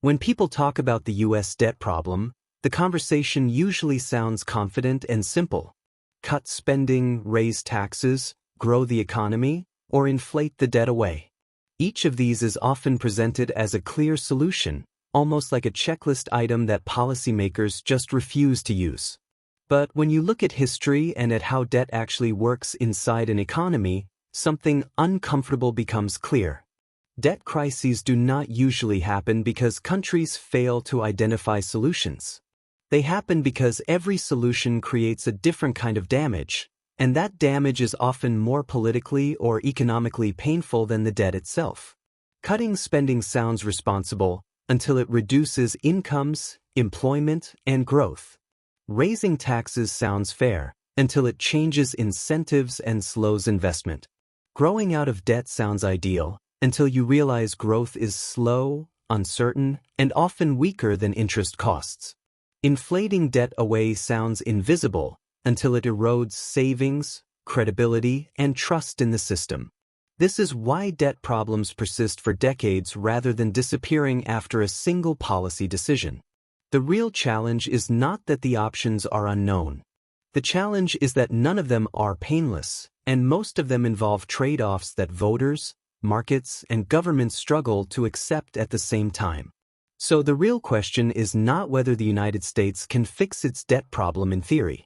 When people talk about the U.S. debt problem, the conversation usually sounds confident and simple. Cut spending, raise taxes, grow the economy, or inflate the debt away. Each of these is often presented as a clear solution, almost like a checklist item that policymakers just refuse to use. But when you look at history and at how debt actually works inside an economy, something uncomfortable becomes clear. Debt crises do not usually happen because countries fail to identify solutions. They happen because every solution creates a different kind of damage, and that damage is often more politically or economically painful than the debt itself. Cutting spending sounds responsible until it reduces incomes, employment, and growth. Raising taxes sounds fair until it changes incentives and slows investment. Growing out of debt sounds ideal until you realize growth is slow, uncertain, and often weaker than interest costs. Inflating debt away sounds invisible until it erodes savings, credibility, and trust in the system. This is why debt problems persist for decades rather than disappearing after a single policy decision. The real challenge is not that the options are unknown. The challenge is that none of them are painless, and most of them involve trade-offs that voters, markets, and governments struggle to accept at the same time. So the real question is not whether the United States can fix its debt problem in theory.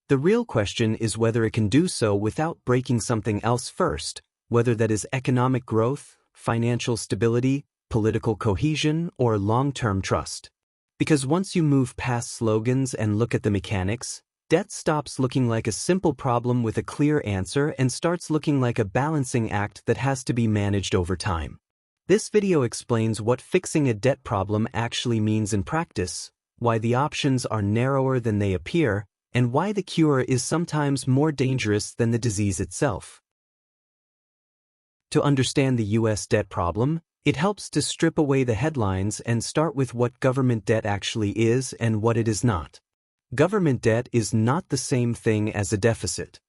The real question is whether it can do so without breaking something else first, whether that is economic growth, financial stability, political cohesion, or long-term trust. Because once you move past slogans and look at the mechanics, debt stops looking like a simple problem with a clear answer and starts looking like a balancing act that has to be managed over time. This video explains what fixing a debt problem actually means in practice, why the options are narrower than they appear, and why the cure is sometimes more dangerous than the disease itself. To understand the U.S. debt problem, it helps to strip away the headlines and start with what government debt actually is and what it is not. Government debt is not the same thing as a deficit.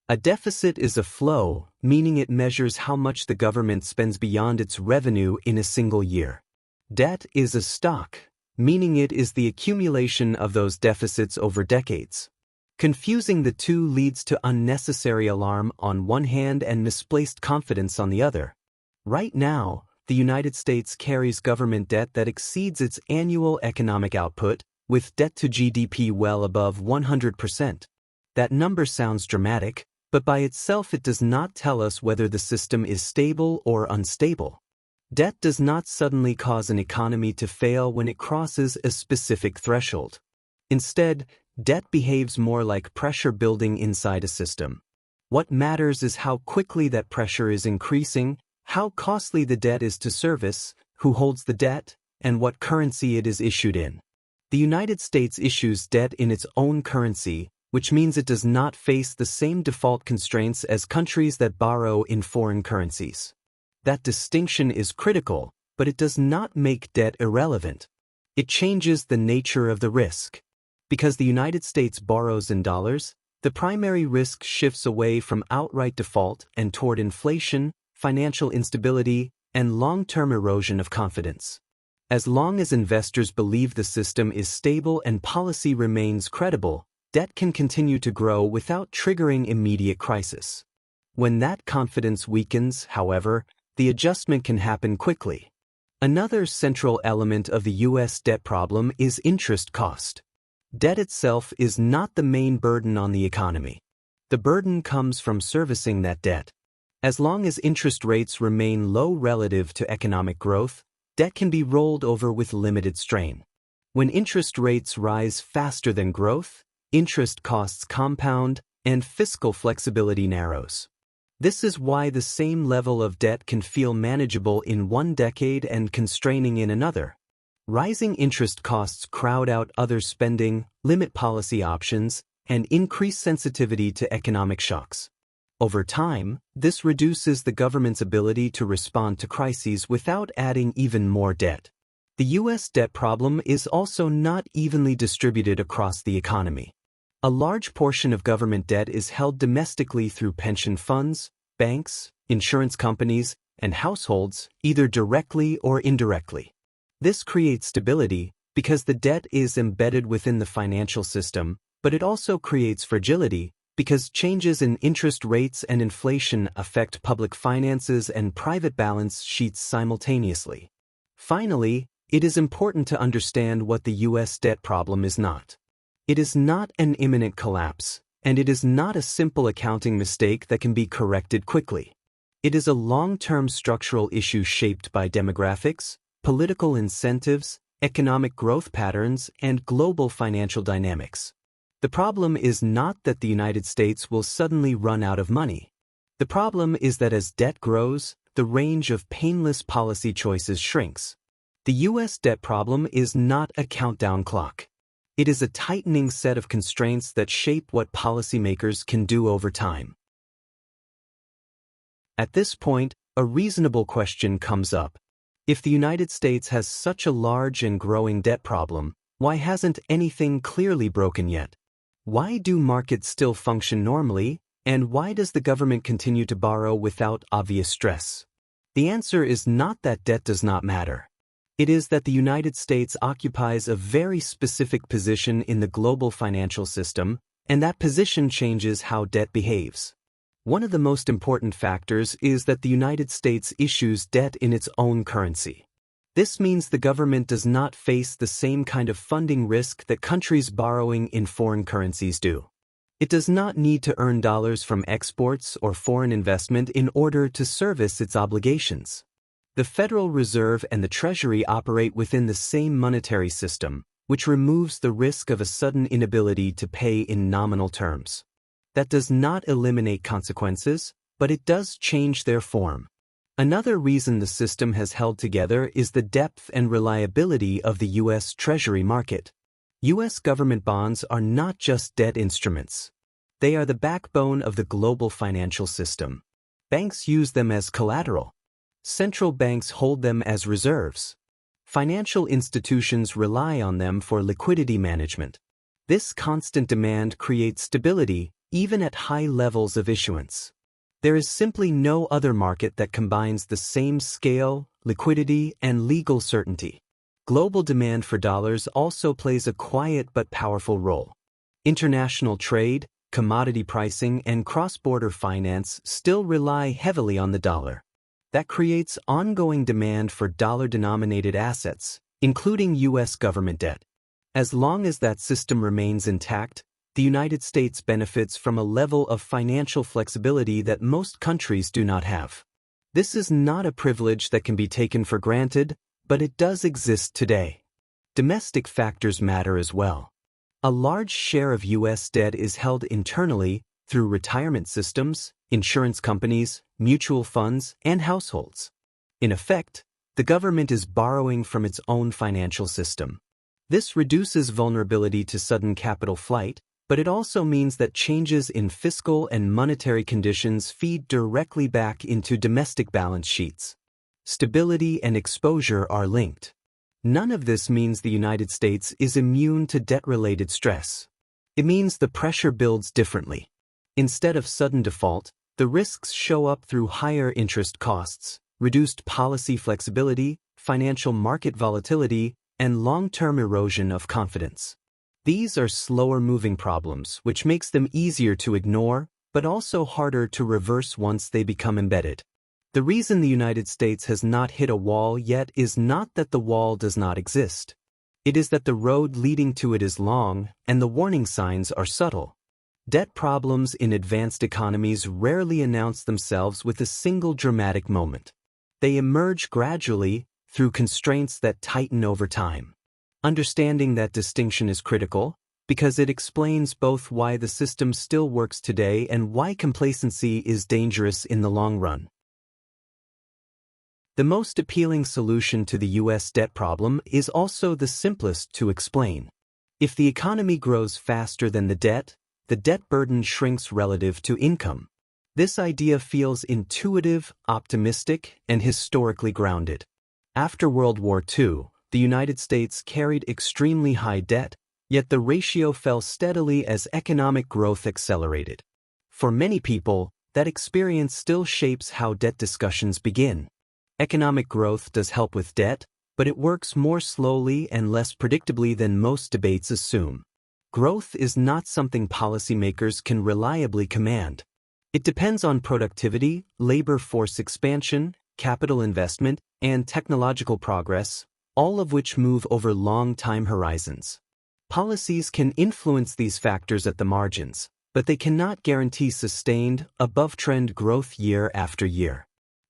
A deficit is a flow, meaning it measures how much the government spends beyond its revenue in a single year. Debt is a stock, meaning it is the accumulation of those deficits over decades. Confusing the two leads to unnecessary alarm on one hand and misplaced confidence on the other. Right now, the United States carries government debt that exceeds its annual economic output, with debt to GDP well above 100%. That number sounds dramatic, but by itself it does not tell us whether the system is stable or unstable. Debt does not suddenly cause an economy to fail when it crosses a specific threshold. Instead, debt behaves more like pressure building inside a system. What matters is how quickly that pressure is increasing, how costly the debt is to service, who holds the debt, and what currency it is issued in. The United States issues debt in its own currency, which means it does not face the same default constraints as countries that borrow in foreign currencies. That distinction is critical, but it does not make debt irrelevant. It changes the nature of the risk. Because the United States borrows in dollars, the primary risk shifts away from outright default and toward inflation, financial instability, and long-term erosion of confidence. As long as investors believe the system is stable and policy remains credible, debt can continue to grow without triggering immediate crisis. When that confidence weakens, however, the adjustment can happen quickly. Another central element of the U.S. debt problem is interest cost. Debt itself is not the main burden on the economy. The burden comes from servicing that debt. As long as interest rates remain low relative to economic growth, debt can be rolled over with limited strain. When interest rates rise faster than growth, interest costs compound, and fiscal flexibility narrows. This is why the same level of debt can feel manageable in one decade and constraining in another. Rising interest costs crowd out other spending, limit policy options, and increase sensitivity to economic shocks. Over time, this reduces the government's ability to respond to crises without adding even more debt. The U.S. debt problem is also not evenly distributed across the economy. A large portion of government debt is held domestically through pension funds, banks, insurance companies, and households, either directly or indirectly. This creates stability because the debt is embedded within the financial system, but it also creates fragility because changes in interest rates and inflation affect public finances and private balance sheets simultaneously. Finally, it is important to understand what the U.S. debt problem is not. It is not an imminent collapse, and it is not a simple accounting mistake that can be corrected quickly. It is a long-term structural issue shaped by demographics, political incentives, economic growth patterns, and global financial dynamics. The problem is not that the United States will suddenly run out of money. The problem is that as debt grows, the range of painless policy choices shrinks. The U.S. debt problem is not a countdown clock. It is a tightening set of constraints that shape what policymakers can do over time. At this point, a reasonable question comes up. If the United States has such a large and growing debt problem, why hasn't anything clearly broken yet? Why do markets still function normally, and why does the government continue to borrow without obvious stress? The answer is not that debt does not matter. It is that the United States occupies a very specific position in the global financial system, and that position changes how debt behaves. One of the most important factors is that the United States issues debt in its own currency. This means the government does not face the same kind of funding risk that countries borrowing in foreign currencies do. It does not need to earn dollars from exports or foreign investment in order to service its obligations. The Federal Reserve and the Treasury operate within the same monetary system, which removes the risk of a sudden inability to pay in nominal terms. That does not eliminate consequences, but it does change their form. Another reason the system has held together is the depth and reliability of the U.S. Treasury market. U.S. government bonds are not just debt instruments. They are the backbone of the global financial system. Banks use them as collateral. Central banks hold them as reserves. Financial institutions rely on them for liquidity management. This constant demand creates stability, even at high levels of issuance. There is simply no other market that combines the same scale, liquidity, and legal certainty. Global demand for dollars also plays a quiet but powerful role. International trade, commodity pricing, and cross-border finance still rely heavily on the dollar. That creates ongoing demand for dollar-denominated assets, including U.S. government debt. As long as that system remains intact, the United States benefits from a level of financial flexibility that most countries do not have. This is not a privilege that can be taken for granted, but it does exist today. Domestic factors matter as well. A large share of U.S. debt is held internally through retirement systems, insurance companies, mutual funds, and households. In effect, the government is borrowing from its own financial system. This reduces vulnerability to sudden capital flight, but it also means that changes in fiscal and monetary conditions feed directly back into domestic balance sheets. Stability and exposure are linked. None of this means the United States is immune to debt-related stress. It means the pressure builds differently. Instead of sudden default, the risks show up through higher interest costs, reduced policy flexibility, financial market volatility, and long-term erosion of confidence. These are slower-moving problems, which makes them easier to ignore, but also harder to reverse once they become embedded. The reason the United States has not hit a wall yet is not that the wall does not exist. It is that the road leading to it is long, and the warning signs are subtle. Debt problems in advanced economies rarely announce themselves with a single dramatic moment. They emerge gradually through constraints that tighten over time. Understanding that distinction is critical because it explains both why the system still works today and why complacency is dangerous in the long run. The most appealing solution to the U.S. debt problem is also the simplest to explain. If the economy grows faster than the debt burden shrinks relative to income. This idea feels intuitive, optimistic, and historically grounded. After World War II, the United States carried extremely high debt, yet the ratio fell steadily as economic growth accelerated. For many people, that experience still shapes how debt discussions begin. Economic growth does help with debt, but it works more slowly and less predictably than most debates assume. Growth is not something policymakers can reliably command. It depends on productivity, labor force expansion, capital investment, and technological progress, all of which move over long time horizons. Policies can influence these factors at the margins, but they cannot guarantee sustained, above-trend growth year after year.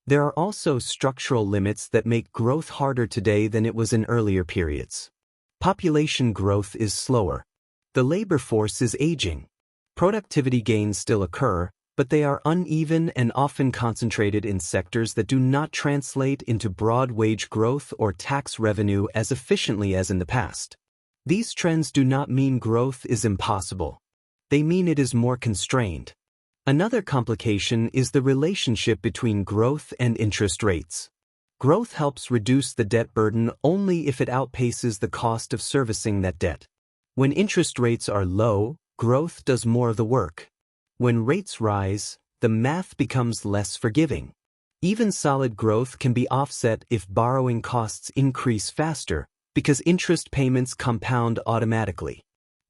There are also structural limits that make growth harder today than it was in earlier periods. Population growth is slower. The labor force is aging. Productivity gains still occur, but they are uneven and often concentrated in sectors that do not translate into broad wage growth or tax revenue as efficiently as in the past. These trends do not mean growth is impossible. They mean it is more constrained. Another complication is the relationship between growth and interest rates. Growth helps reduce the debt burden only if it outpaces the cost of servicing that debt. When interest rates are low, growth does more of the work. When rates rise, the math becomes less forgiving. Even solid growth can be offset if borrowing costs increase faster, because interest payments compound automatically.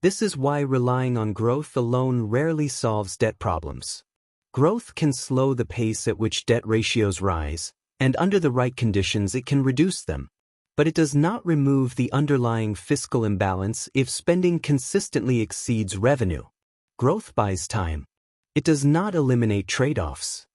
This is why relying on growth alone rarely solves debt problems. Growth can slow the pace at which debt ratios rise, and under the right conditions it can reduce them. But it does not remove the underlying fiscal imbalance if spending consistently exceeds revenue. Growth buys time. It does not eliminate trade-offs.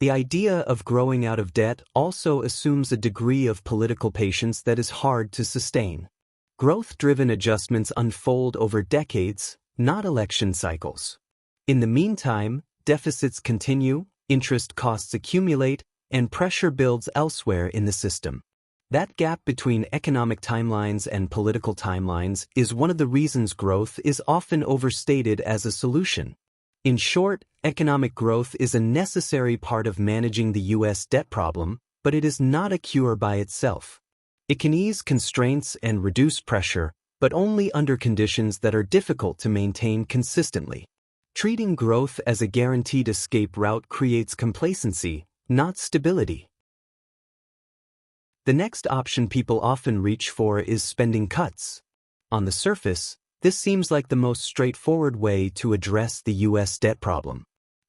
The idea of growing out of debt also assumes a degree of political patience that is hard to sustain. Growth-driven adjustments unfold over decades, not election cycles. In the meantime, deficits continue, interest costs accumulate, and pressure builds elsewhere in the system. That gap between economic timelines and political timelines is one of the reasons growth is often overstated as a solution. In short, economic growth is a necessary part of managing the U.S. debt problem, but it is not a cure by itself. It can ease constraints and reduce pressure, but only under conditions that are difficult to maintain consistently. Treating growth as a guaranteed escape route creates complacency, not stability. The next option people often reach for is spending cuts. On the surface, this seems like the most straightforward way to address the U.S. debt problem.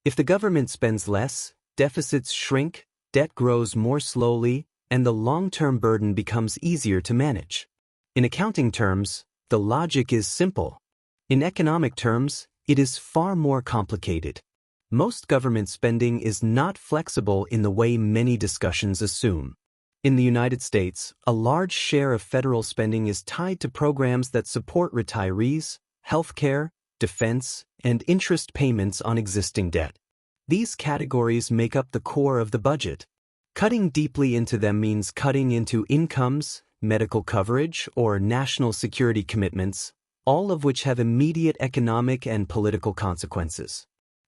If the government spends less, deficits shrink, debt grows more slowly, and the long-term burden becomes easier to manage. In accounting terms, the logic is simple. In economic terms, it is far more complicated. Most government spending is not flexible in the way many discussions assume. In the United States, a large share of federal spending is tied to programs that support retirees, healthcare, defense, and interest payments on existing debt. These categories make up the core of the budget. Cutting deeply into them means cutting into incomes, medical coverage, or national security commitments, all of which have immediate economic and political consequences.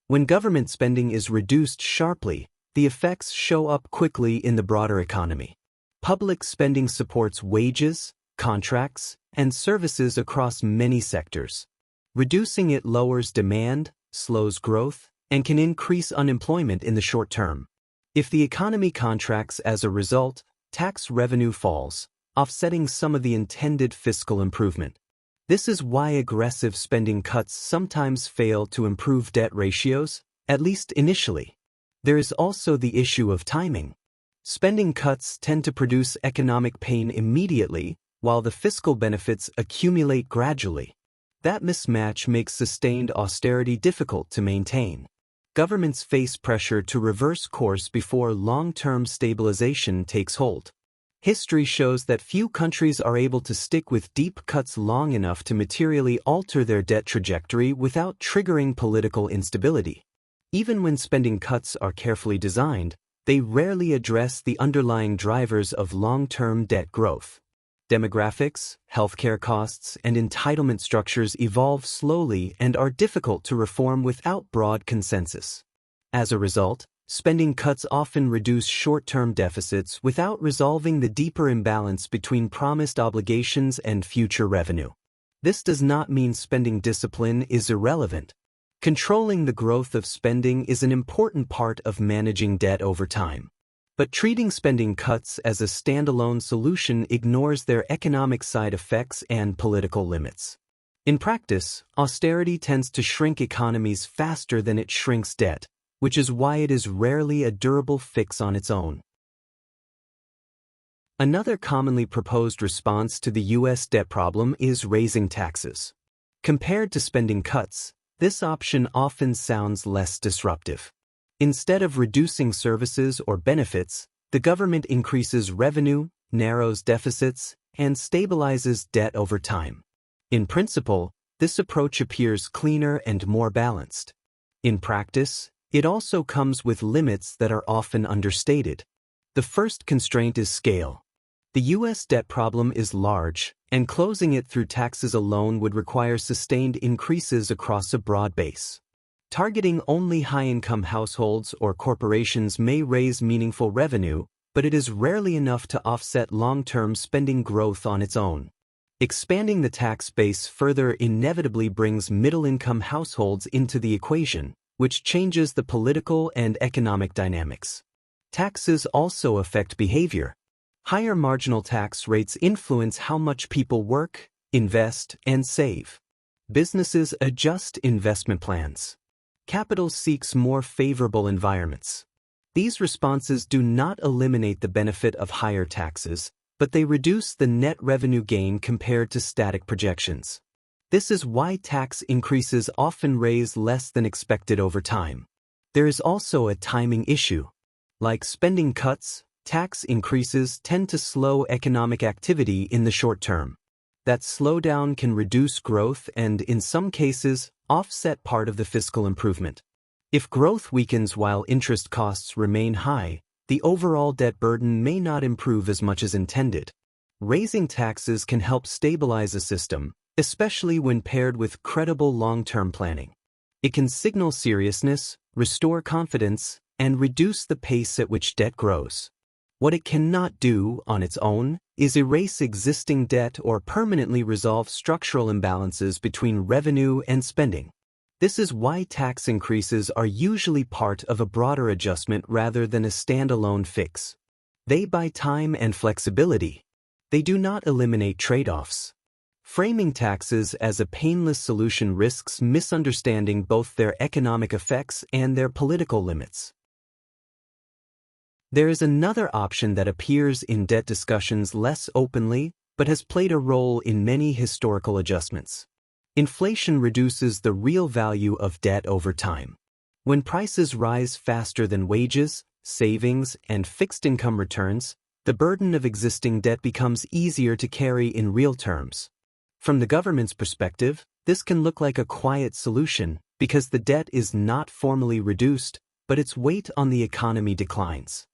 When government spending is reduced sharply, the effects show up quickly in the broader economy. Public spending supports wages, contracts, and services across many sectors. Reducing it lowers demand, slows growth, and can increase unemployment in the short term. If the economy contracts as a result, tax revenue falls, offsetting some of the intended fiscal improvement. This is why aggressive spending cuts sometimes fail to improve debt ratios, at least initially. There is also the issue of timing. Spending cuts tend to produce economic pain immediately, while the fiscal benefits accumulate gradually. That mismatch makes sustained austerity difficult to maintain. Governments face pressure to reverse course before long-term stabilization takes hold. History shows that few countries are able to stick with deep cuts long enough to materially alter their debt trajectory without triggering political instability. Even when spending cuts are carefully designed, they rarely address the underlying drivers of long-term debt growth. Demographics, healthcare costs, and entitlement structures evolve slowly and are difficult to reform without broad consensus. As a result, spending cuts often reduce short-term deficits without resolving the deeper imbalance between promised obligations and future revenue. This does not mean spending discipline is irrelevant. Controlling the growth of spending is an important part of managing debt over time. But treating spending cuts as a standalone solution ignores their economic side effects and political limits. In practice, austerity tends to shrink economies faster than it shrinks debt, which is why it is rarely a durable fix on its own. Another commonly proposed response to the U.S. debt problem is raising taxes. Compared to spending cuts, this option often sounds less disruptive. Instead of reducing services or benefits, the government increases revenue, narrows deficits, and stabilizes debt over time. In principle, this approach appears cleaner and more balanced. In practice, it also comes with limits that are often understated. The first constraint is scale. The U.S. debt problem is large, and closing it through taxes alone would require sustained increases across a broad base. Targeting only high-income households or corporations may raise meaningful revenue, but it is rarely enough to offset long-term spending growth on its own. Expanding the tax base further inevitably brings middle-income households into the equation, which changes the political and economic dynamics. Taxes also affect behavior. Higher marginal tax rates influence how much people work, invest, and save. Businesses adjust investment plans. Capital seeks more favorable environments. These responses do not eliminate the benefit of higher taxes, but they reduce the net revenue gain compared to static projections. This is why tax increases often raise less than expected over time. There is also a timing issue. Like spending cuts, tax increases tend to slow economic activity in the short term. That slowdown can reduce growth and, in some cases, offset part of the fiscal improvement. If growth weakens while interest costs remain high, the overall debt burden may not improve as much as intended. Raising taxes can help stabilize a system, especially when paired with credible long-term planning. It can signal seriousness, restore confidence, and reduce the pace at which debt grows. What it cannot do, on its own, is erase existing debt or permanently resolve structural imbalances between revenue and spending. This is why tax increases are usually part of a broader adjustment rather than a standalone fix. They buy time and flexibility. They do not eliminate trade-offs. Framing taxes as a painless solution risks misunderstanding both their economic effects and their political limits. There is another option that appears in debt discussions less openly, but has played a role in many historical adjustments. Inflation reduces the real value of debt over time. When prices rise faster than wages, savings, and fixed income returns, the burden of existing debt becomes easier to carry in real terms. From the government's perspective, this can look like a quiet solution because the debt is not formally reduced, but its weight on the economy declines.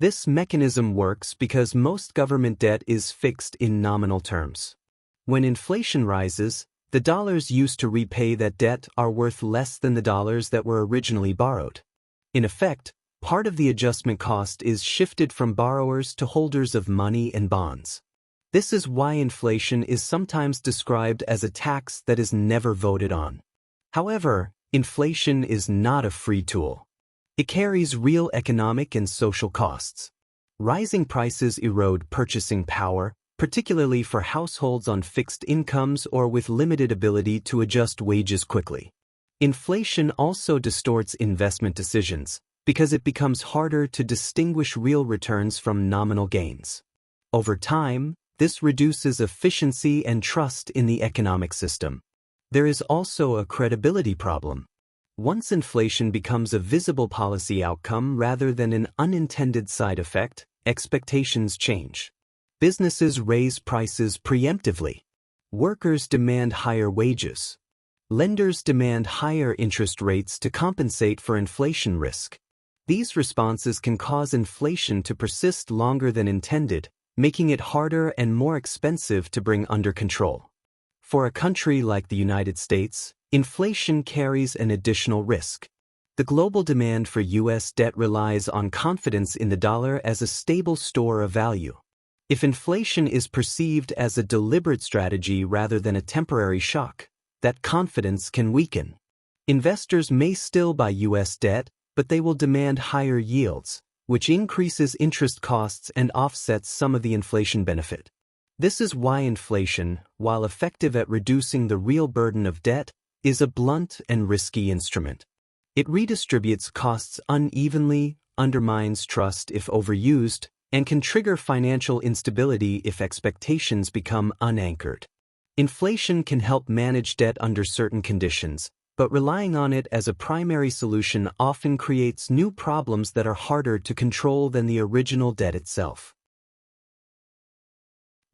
This mechanism works because most government debt is fixed in nominal terms. When inflation rises, the dollars used to repay that debt are worth less than the dollars that were originally borrowed. In effect, part of the adjustment cost is shifted from borrowers to holders of money and bonds. This is why inflation is sometimes described as a tax that is never voted on. However, inflation is not a free tool. It carries real economic and social costs. Rising prices erode purchasing power, particularly for households on fixed incomes or with limited ability to adjust wages quickly. Inflation also distorts investment decisions because it becomes harder to distinguish real returns from nominal gains. Over time, this reduces efficiency and trust in the economic system. There is also a credibility problem. Once inflation becomes a visible policy outcome rather than an unintended side effect, expectations change. Businesses raise prices preemptively. Workers demand higher wages. Lenders demand higher interest rates to compensate for inflation risk. These responses can cause inflation to persist longer than intended, making it harder and more expensive to bring under control. For a country like the United States, inflation carries an additional risk. The global demand for U.S. debt relies on confidence in the dollar as a stable store of value. If inflation is perceived as a deliberate strategy rather than a temporary shock, that confidence can weaken. Investors may still buy U.S. debt, but they will demand higher yields, which increases interest costs and offsets some of the inflation benefit. This is why inflation, while effective at reducing the real burden of debt, is a blunt and risky instrument. It redistributes costs unevenly, undermines trust if overused, and can trigger financial instability if expectations become unanchored. Inflation can help manage debt under certain conditions, but relying on it as a primary solution often creates new problems that are harder to control than the original debt itself.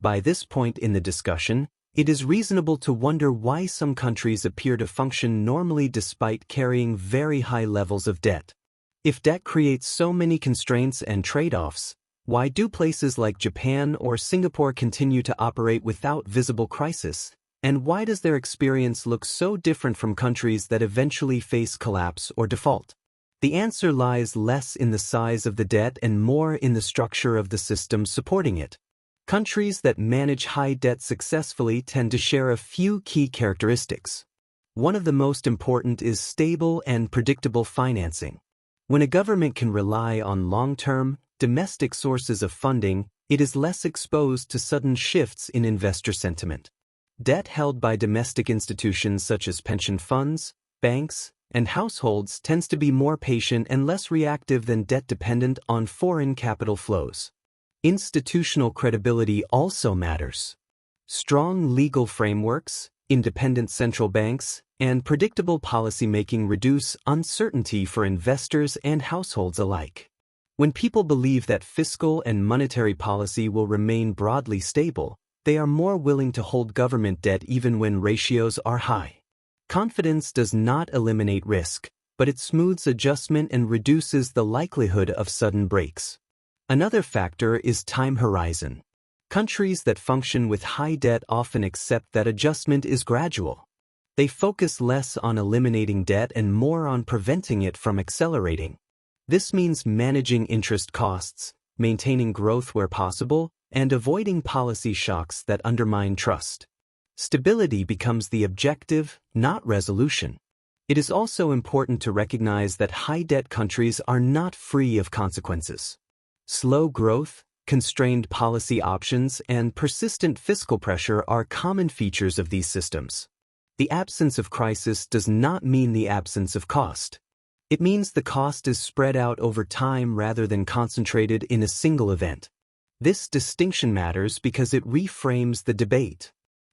By this point in the discussion, it is reasonable to wonder why some countries appear to function normally despite carrying very high levels of debt. If debt creates so many constraints and trade-offs, why do places like Japan or Singapore continue to operate without visible crisis? And why does their experience look so different from countries that eventually face collapse or default? The answer lies less in the size of the debt and more in the structure of the system supporting it. Countries that manage high debt successfully tend to share a few key characteristics. One of the most important is stable and predictable financing. When a government can rely on long-term, domestic sources of funding, it is less exposed to sudden shifts in investor sentiment. Debt held by domestic institutions such as pension funds, banks, and households tends to be more patient and less reactive than debt dependent on foreign capital flows. Institutional credibility also matters. Strong legal frameworks, independent central banks, and predictable policymaking reduce uncertainty for investors and households alike. When people believe that fiscal and monetary policy will remain broadly stable, they are more willing to hold government debt even when ratios are high. Confidence does not eliminate risk, but it smooths adjustment and reduces the likelihood of sudden breaks. Another factor is time horizon. Countries that function with high debt often accept that adjustment is gradual. They focus less on eliminating debt and more on preventing it from accelerating. This means managing interest costs, maintaining growth where possible, and avoiding policy shocks that undermine trust. Stability becomes the objective, not resolution. It is also important to recognize that high-debt countries are not free of consequences. Slow growth, constrained policy options, and persistent fiscal pressure are common features of these systems. The absence of crisis does not mean the absence of cost. It means the cost is spread out over time rather than concentrated in a single event. This distinction matters because it reframes the debate.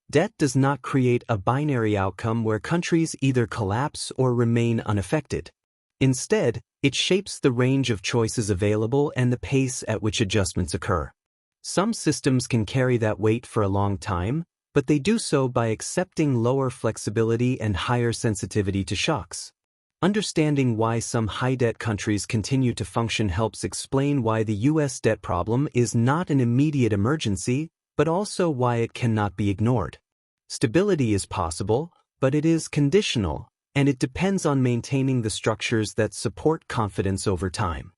Debt does not create a binary outcome where countries either collapse or remain unaffected. Instead, it shapes the range of choices available and the pace at which adjustments occur. Some systems can carry that weight for a long time, but they do so by accepting lower flexibility and higher sensitivity to shocks. Understanding why some high-debt countries continue to function helps explain why the U.S. debt problem is not an immediate emergency, but also why it cannot be ignored. Stability is possible, but it is conditional, and it depends on maintaining the structures that support confidence over time.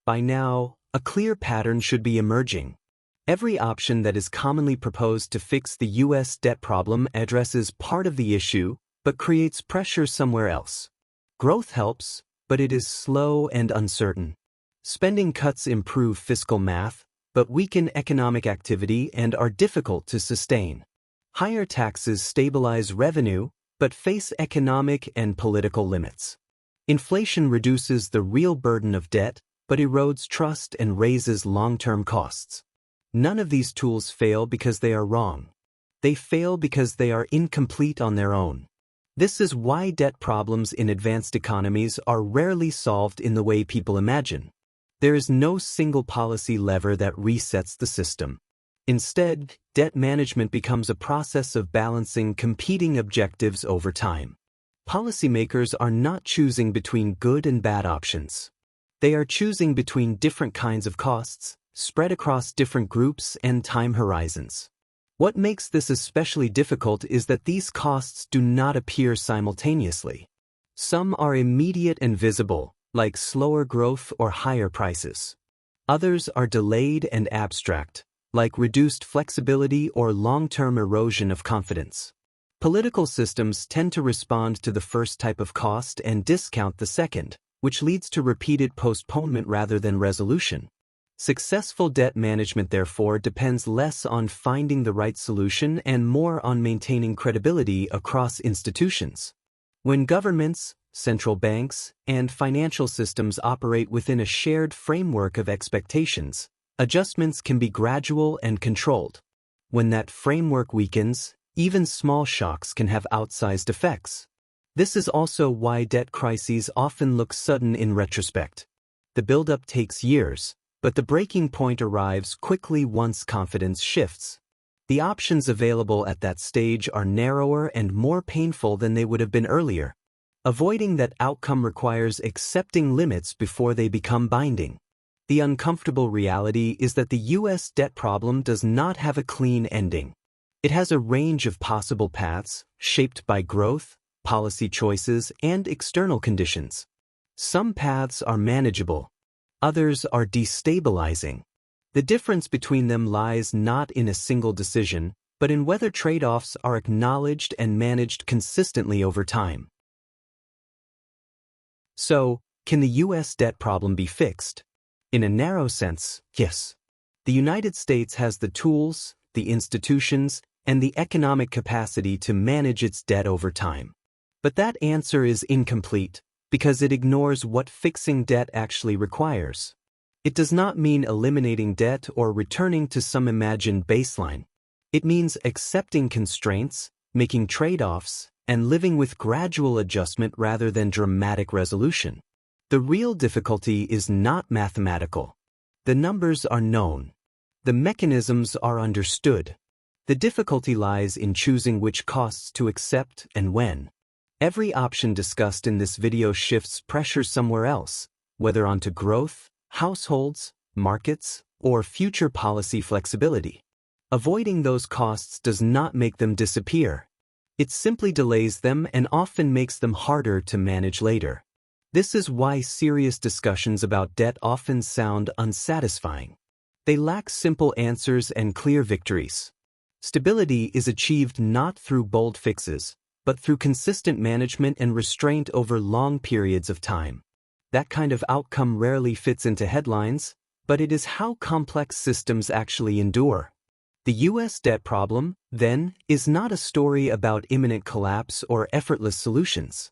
By now, a clear pattern should be emerging. Every option that is commonly proposed to fix the U.S. debt problem addresses part of the issue, but creates pressure somewhere else. Growth helps, but it is slow and uncertain. Spending cuts improve fiscal math, but weaken economic activity and are difficult to sustain. Higher taxes stabilize revenue, but face economic and political limits. Inflation reduces the real burden of debt, but erodes trust and raises long-term costs. None of these tools fail because they are wrong. They fail because they are incomplete on their own. This is why debt problems in advanced economies are rarely solved in the way people imagine. There is no single policy lever that resets the system. Instead, debt management becomes a process of balancing competing objectives over time. Policymakers are not choosing between good and bad options. They are choosing between different kinds of costs, spread across different groups and time horizons. What makes this especially difficult is that these costs do not appear simultaneously. Some are immediate and visible, like slower growth or higher prices. Others are delayed and abstract, like reduced flexibility or long-term erosion of confidence. Political systems tend to respond to the first type of cost and discount the second, which leads to repeated postponement rather than resolution. Successful debt management, therefore, depends less on finding the right solution and more on maintaining credibility across institutions. When governments, central banks, and financial systems operate within a shared framework of expectations, adjustments can be gradual and controlled. When that framework weakens, even small shocks can have outsized effects. This is also why debt crises often look sudden in retrospect. The buildup takes years, but the breaking point arrives quickly once confidence shifts. The options available at that stage are narrower and more painful than they would have been earlier. Avoiding that outcome requires accepting limits before they become binding. The uncomfortable reality is that the U.S. debt problem does not have a clean ending. It has a range of possible paths, shaped by growth, policy choices, and external conditions. Some paths are manageable. Others are destabilizing. The difference between them lies not in a single decision, but in whether trade-offs are acknowledged and managed consistently over time. So, can the U.S. debt problem be fixed? In a narrow sense, yes. The United States has the tools, the institutions, and the economic capacity to manage its debt over time. But that answer is incomplete, because it ignores what fixing debt actually requires. It does not mean eliminating debt or returning to some imagined baseline. It means accepting constraints, making trade-offs, and living with gradual adjustment rather than dramatic resolution. The real difficulty is not mathematical. The numbers are known. The mechanisms are understood. The difficulty lies in choosing which costs to accept and when. Every option discussed in this video shifts pressure somewhere else, whether onto growth, households, markets, or future policy flexibility. Avoiding those costs does not make them disappear. It simply delays them and often makes them harder to manage later. This is why serious discussions about debt often sound unsatisfying. They lack simple answers and clear victories. Stability is achieved not through bold fixes, but through consistent management and restraint over long periods of time. That kind of outcome rarely fits into headlines, but it is how complex systems actually endure. The U.S. debt problem, then, is not a story about imminent collapse or effortless solutions.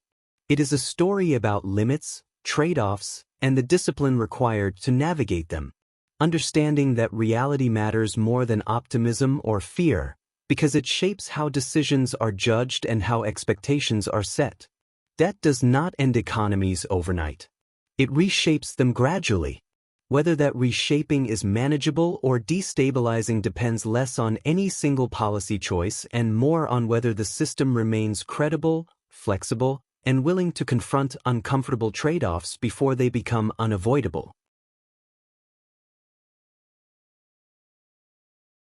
It is a story about limits, trade-offs, and the discipline required to navigate them. Understanding that reality matters more than optimism or fear, because it shapes how decisions are judged and how expectations are set. Debt does not end economies overnight. It reshapes them gradually. Whether that reshaping is manageable or destabilizing depends less on any single policy choice and more on whether the system remains credible, flexible, and willing to confront uncomfortable trade-offs before they become unavoidable.